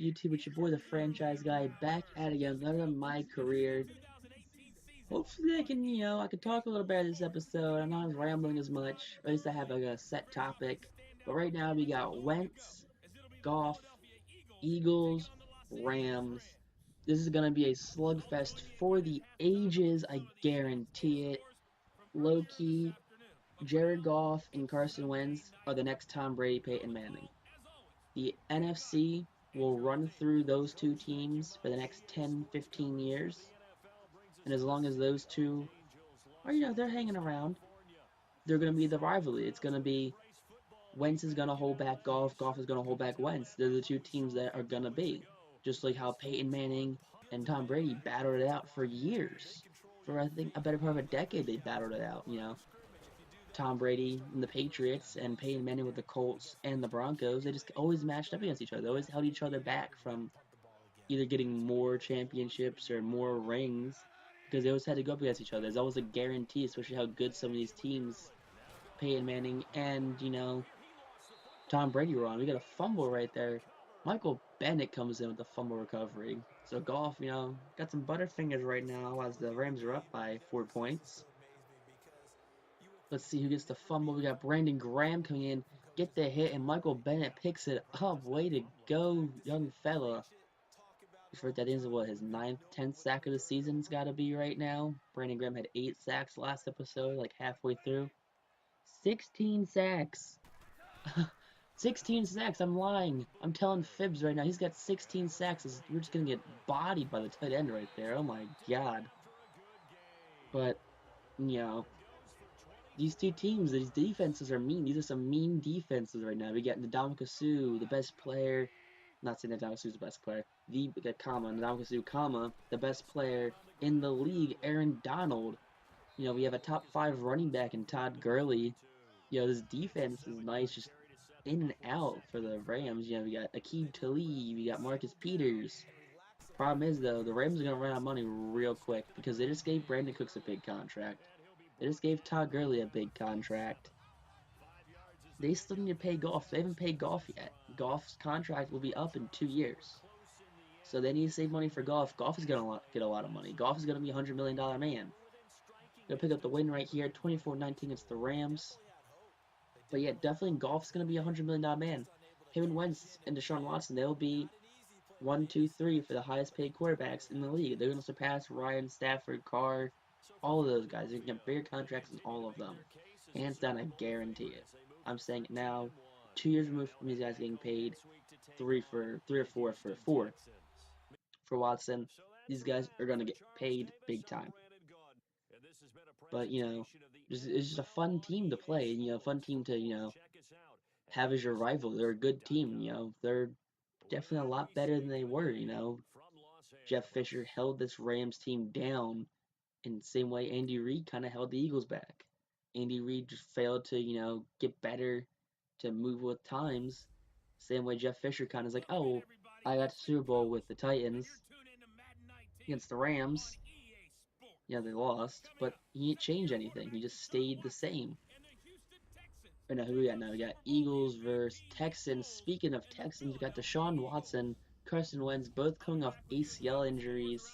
YouTube? It's your boy, the franchise guy, back at it again, another my career. Hopefully, I can talk a little better this episode. I'm not rambling as much. At least I have like a set topic. But right now, we got Wentz, Goff, Eagles, Rams. This is gonna be a slugfest for the ages. I guarantee it. Low key, Jared Goff and Carson Wentz are the next Tom Brady, Peyton Manning. The NFC will run through those two teams for the next 10, 15 years. And as long as those two are, they're hanging around, they're going to be the rivalry. It's going to be Wentz is going to hold back Goff, Goff is going to hold back Wentz. They're the two teams that are going to be. Just like how Peyton Manning and Tom Brady battled it out for years. For, I think, a better part of a decade, they battled it out. Tom Brady and the Patriots and Peyton Manning with the Colts and the Broncos, they just always matched up against each other. They always held each other back from either getting more championships or more rings because they always had to go up against each other. There's always a guarantee, especially how good some of these teams, Peyton Manning and, Tom Brady were on. We got a fumble right there. Michael Bennett comes in with the fumble recovery. So Goff, got some butterfingers right now as the Rams are up by 4 points. Let's see who gets the fumble. We got Brandon Graham coming in, get the hit, and Michael Bennett picks it up. Way to go, young fella. For that is what his 9th, 10th sack of the season's got to be right now. Brandon Graham had 8 sacks last episode, like halfway through. 16 sacks. 16 sacks. I'm lying. I'm telling fibs right now. He's got 16 sacks. We're just gonna get bodied by the tight end right there. Oh my god. But these two teams, these defenses are mean. These are some mean defenses right now. We got Ndamukong Suh, the best player. Not saying Ndamukong Suh's the best player. Ndamukong Suh, the best player in the league, Aaron Donald. We have a top 5 running back in Todd Gurley. This defense is nice, just in and out for the Rams. We got Aqib Talib, we got Marcus Peters. Problem is, though, the Rams are going to run out of money real quick because they just gave Brandon Cooks a big contract. They just gave Todd Gurley a big contract. They still need to pay Goff. They haven't paid Goff yet. Goff's contract will be up in 2 years. So they need to save money for Goff. Goff is going to get a lot of money. Goff is going to be a $100 million man. They'll pick up the win right here, 24-19 against the Rams. But yeah, definitely Goff's going to be a $100 million man. Him and Wentz and Deshaun Watson, they'll be 1, 2, 3 for the highest paid quarterbacks in the league. They're going to surpass Ryan, Stafford, Carr, all of those guys. They're going to get bigger contracts than all of them. Hands down, I guarantee it. I'm saying it now. 2 years removed from these guys getting paid, 3 or 4 for Watson. These guys are going to get paid big time. But it's just a fun team to play. A fun team to have as your rival. They're a good team. They're definitely a lot better than they were. Jeff Fisher held this Rams team down in the same way Andy Reid kind of held the Eagles back. Andy Reid just failed to, get better, to move with times. Same way Jeff Fisher kind of is like, oh, I got the Super Bowl with the Titans against the Rams. Yeah, they lost, but he didn't change anything. He just stayed the same. But now, who we got now? We got Eagles versus Texans. Speaking of Texans, we got Deshaun Watson, Carson Wentz, both coming off ACL injuries.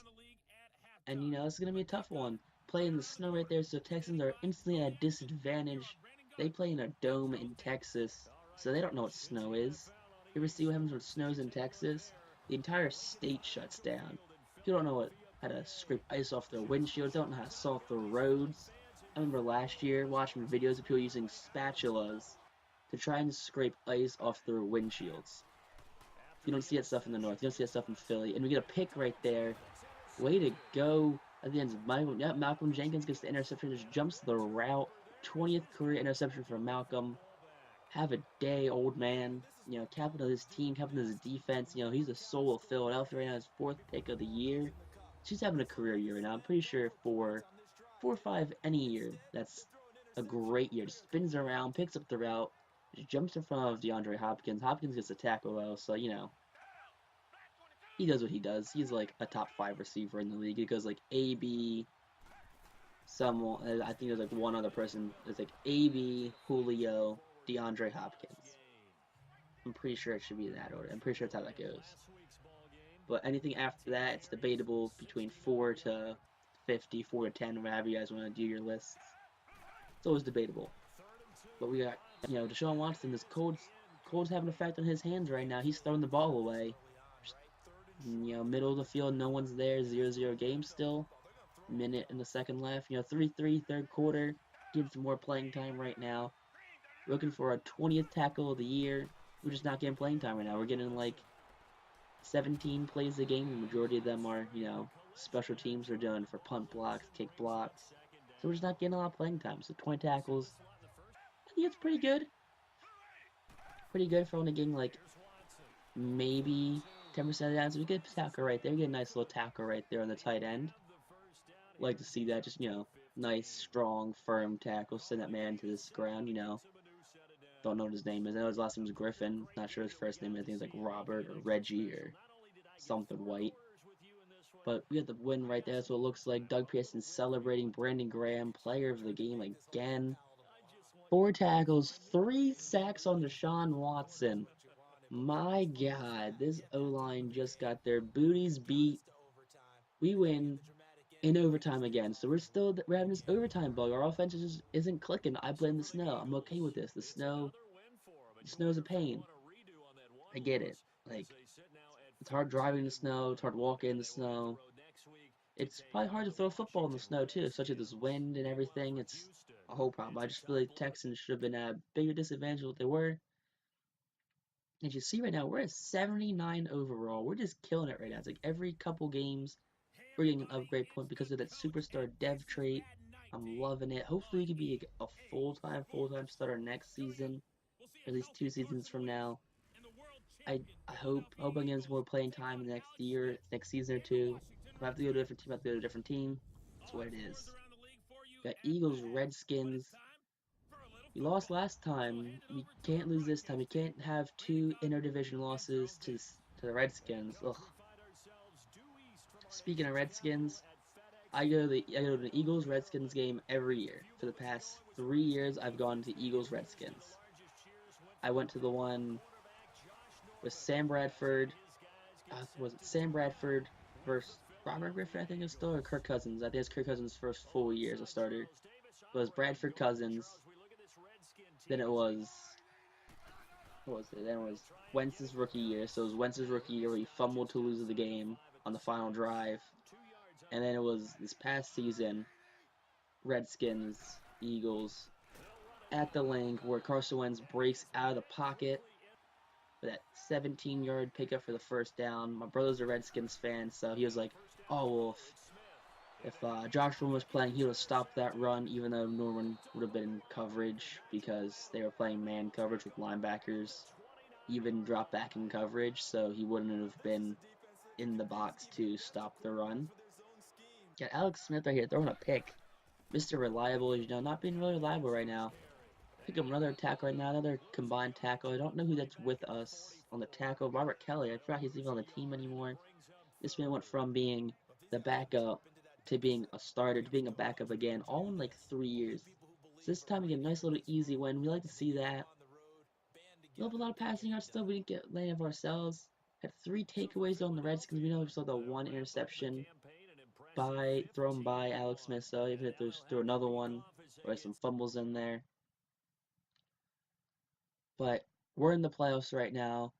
And, it's going to be a tough one. Play in the snow right there, so Texans are instantly at a disadvantage. They play in a dome in Texas, so they don't know what snow is. You ever see what happens when it snows in Texas? The entire state shuts down. You don't know how to scrape ice off their windshields, don't know how to salt the roads. I remember last year watching videos of people using spatulas to try and scrape ice off their windshields. You don't see that stuff in the north. You don't see that stuff in Philly. And we get a pick right there. Way to go. At the end, Malcolm Jenkins gets the interception, just jumps the route. 20th career interception for Malcolm. Have a day, old man. Captain of his team, captain of his defense. He's the soul of Philadelphia right now. His 4th pick of the year. She's having a career year right now. I'm pretty sure 4 or 5 any year. That's a great year. Just spins around, picks up the route, just jumps in front of DeAndre Hopkins. Hopkins gets a tackle though, so he does what he does. He's like a top 5 receiver in the league. He goes like AB, someone. I think there's like one other person. It's like AB, Julio, DeAndre Hopkins. I'm pretty sure it should be in that order. I'm pretty sure that's how that goes. But anything after that, it's debatable between 4 to 50, 4 to 10, whatever you guys want to do your lists. It's always debatable. But we got, Deshaun Watson. This cold's having an effect on his hands right now. He's throwing the ball away. Middle of the field, no one's there. 0-0 game still. Minute in the second left. 3-3 third quarter. Getting some more playing time right now. Looking for our 20th tackle of the year. We're just not getting playing time right now. We're getting like 17 plays a game. The majority of them are, special teams are done for punt blocks, kick blocks. So we're just not getting a lot of playing time. So 20 tackles. I think it's pretty good. Pretty good for only getting like maybe 10% of that. So we get a tackle right there. We get a nice little tackle right there on the tight end. Like to see that. Just, nice, strong, firm tackle. Send that man to this ground, Don't know what his name is. I know his last name is Griffin. Not sure his first name. I think it's like Robert or Reggie or something White. But we got the win right there. That's what it looks like. Doug Pearson celebrating. Brandon Graham, player of the game again. 4 tackles, 3 sacks on Deshaun Watson. My God, this O-line just got their booties beat. We win in overtime again. So we're having this overtime bug. Our offense just isn't clicking. I blame the snow. I'm okay with this. The snow's a pain. I get it. Like, it's hard driving in the snow. It's hard walking in the snow. It's probably hard to throw a football in the snow too, such as this wind and everything. It's a whole problem. I just feel like the Texans should have been at a bigger disadvantage than what they were. As you see right now, we're at 79 overall. We're just killing it right now. It's like every couple games, we're getting an upgrade point because of that superstar dev trait. I'm loving it. Hopefully, we can be a full-time starter next season, or at least 2 seasons from now. I hope I get some more playing time next year, next season or two. If I have to go to a different team, I have to go to a different team. That's what it is. Got Eagles, Redskins. We lost last time. We can't lose this time. We can't have 2 interdivision losses to the Redskins. Ugh. Speaking of Redskins, I go to the Eagles Redskins game every year. For the past 3 years, I've gone to Eagles Redskins. I went to the one with Sam Bradford. Was it Sam Bradford versus Robert Griffin? I think it's still, or Kirk Cousins. I think it's Kirk Cousins' first full year as a starter. It was Bradford Cousins. Then it was, what was it? Then it was Wentz's rookie year. So it was Wentz's rookie year where he fumbled to lose the game on the final drive. And then it was this past season, Redskins, Eagles, at the link where Carson Wentz breaks out of the pocket for that 17-yard pickup for the first down. My brother's a Redskins fan, so he was like, oh, well, if Josh Allen was playing, he would have stopped that run, even though Norman would have been in coverage because they were playing man coverage with linebackers, even drop back in coverage, so he wouldn't have been in the box to stop the run. Got Alex Smith right here throwing a pick. Mr. Reliable, not being really reliable right now. Pick up another tackle right now, another combined tackle. I don't know who that's with us on the tackle. Robert Kelly, I forgot he's even on the team anymore. This man went from being the backup to being a starter to being a backup again, all in like 3 years. So this time we get a nice little easy win. We like to see that. We have a lot of passing yards still. We didn't get any of ourselves. Had 3 takeaways on the Redskins. We know we saw the 1 interception thrown by Alex Smith. So even if there's through another one, there's some fumbles in there. But we're in the playoffs right now.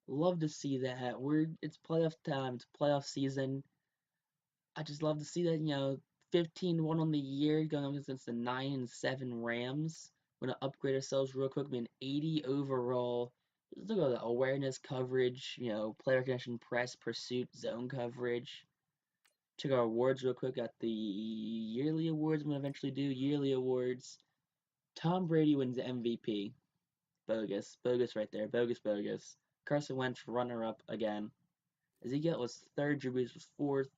Love to see that. It's playoff time. It's playoff season. I just love to see that, 15-1 on the year going up against the 9-7 Rams. We're gonna upgrade ourselves real quick. An 80 overall. Just look at the awareness, coverage, play recognition, press, pursuit, zone coverage. Check our awards real quick. Got the yearly awards. I'm gonna eventually do yearly awards. Tom Brady wins the MVP. Bogus right there. Bogus. Carson Wentz runner-up again. Ezekiel was 3rd. Drew Brees was 4th.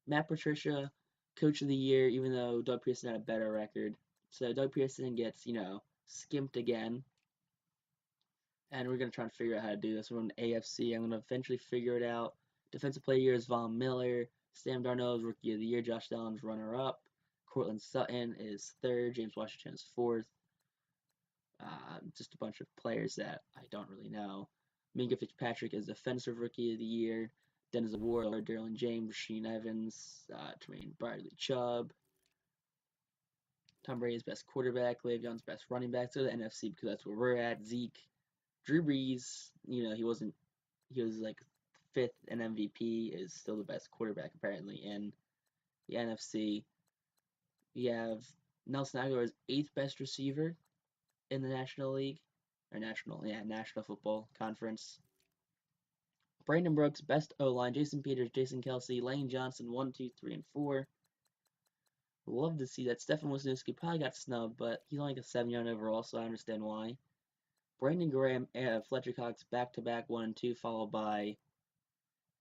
Matt Patricia, Coach of the Year, even though Doug Pearson had a better record. So Doug Pearson gets, skimped again. And we're going to try and figure out how to do this. We're on AFC. I'm going to eventually figure it out. Defensive Player of the Year is Von Miller. Sam Darnold is Rookie of the Year. Josh Allen's runner-up. Cortland Sutton is 3rd. James Washington is 4th. Just a bunch of players that I don't really know. Minka Fitzpatrick is Defensive Rookie of the Year. Dennis Ward, Derlin James, Sheen Evans, Tremaine Bradley Chubb, Tom Brady's best quarterback, Le'Veon's best running back. So the NFC because that's where we're at. Zeke, Drew Brees. He wasn't. He was like fifth in MVP. Is still the best quarterback apparently in the NFC. We have Nelson Aguilar's eighth best receiver in the National League or National Football Conference. Brandon Brooks, best O-line, Jason Peters, Jason Kelsey, Lane Johnson, 1, 2, 3, and 4. Love to see that. Stefan Wisniewski probably got snubbed, but he's only got 7 overall, so I understand why. Brandon Graham, Fletcher Cox, back-to-back 1 and 2, followed by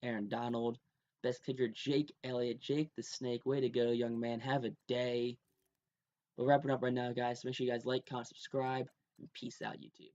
Aaron Donald. Best kicker, Jake Elliott. Jake the Snake, way to go, young man. Have a day. We're wrapping up right now, guys. So make sure you guys like, comment, subscribe, and peace out, YouTube.